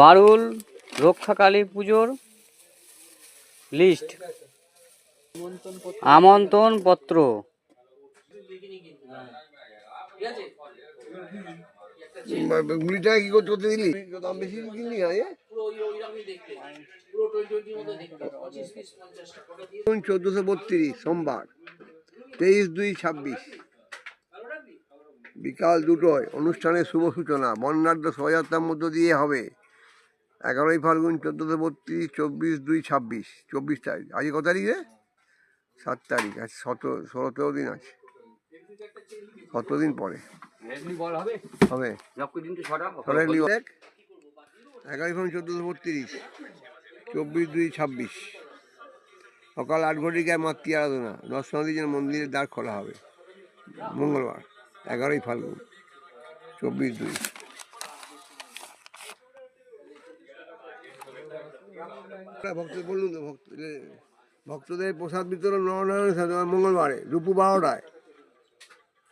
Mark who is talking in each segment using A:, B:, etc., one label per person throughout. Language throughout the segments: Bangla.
A: বারুল রক্ষাকালী পুজোর লিস্ট, আমন্ত্রণ পত্র।
B: গুলিটা কি করতে দিলি? দাম বেশি কিনলি না? 1432 সোমবার 23/2/26 বিকাল 2টায় অনুষ্ঠানের শুভ সূচনা বর্ণাঢ্য শোভাযাত্রার মধ্য দিয়ে হবে। 11ই ফাল্গুন 1432 24/2/26 24 তারিখ। আজকে কত তারিখ রে? 7 তারিখ। আজ 17 দিন আছে, 17 দিন পরে হবে। 11ই ফাল্গুন 1432 24/2/26 সকাল 8 ঘটিকায় মাতৃ আরাধনা। দর্শনার্থীদের মন্দিরের দ্বার খোলা হবে মঙ্গলবার 11ই ফাল্গুন 24/2। ভক্তদের প্রসাদ বিতরণ নরনারায়ণ সেবা মঙ্গলবারে দুপুর 12টায়।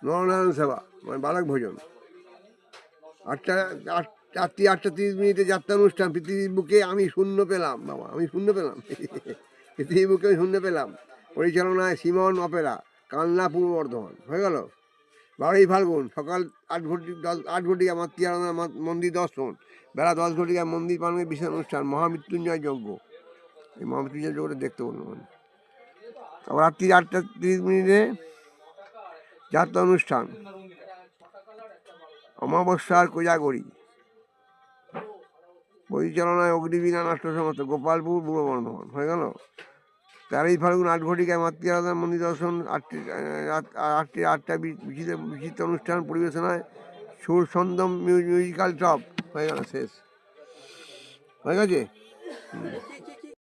B: নরনারায়ণ সেবা মানে বালক ভোজন। 8:30 যাত্রা অনুষ্ঠান। পৃথিবীর বুকে আমি শূন্য পেলাম। বাবা, আমি শূন্য পেলাম। পৃথিবীর বুকে আমি শূন্য পেলাম। পরিচালনায় সিমন অপেরা, কালনা, পূর্ব বর্ধমান। হয়ে গেল। 12ই ফাল্গুন সকাল 8 ঘটিকা মাতৃ আরাধনা মন্দির দর্শন। বেলা 10 ঘটিকায় মন্দির পালনের বিশেষ অনুষ্ঠান মহামৃত্যুঞ্জয় যজ্ঞ। এই মহামৃত্যুঞ্জয় যজ্ঞটা দেখতে বললাম। আবার রাত্রি 8:30 যাত্রা অনুষ্ঠান অমাবস্যার কোজাগরি। পরিচালনায় অগ্নিবীণা নাট্য সংস্থা, গোপালপুর, পূর্ব বর্ধমান। হয়ে গেল। 13ই ফাল্গুন 8 ঘটিকায় মাতৃ আরাধনা মন্দির দর্শন। 8টা বিচিত্র অনুষ্ঠান পরিবেশনায় সুর সন্দম মিউজিক্যাল টপ। হয়ে গেল, শেষ হয়ে গেছে।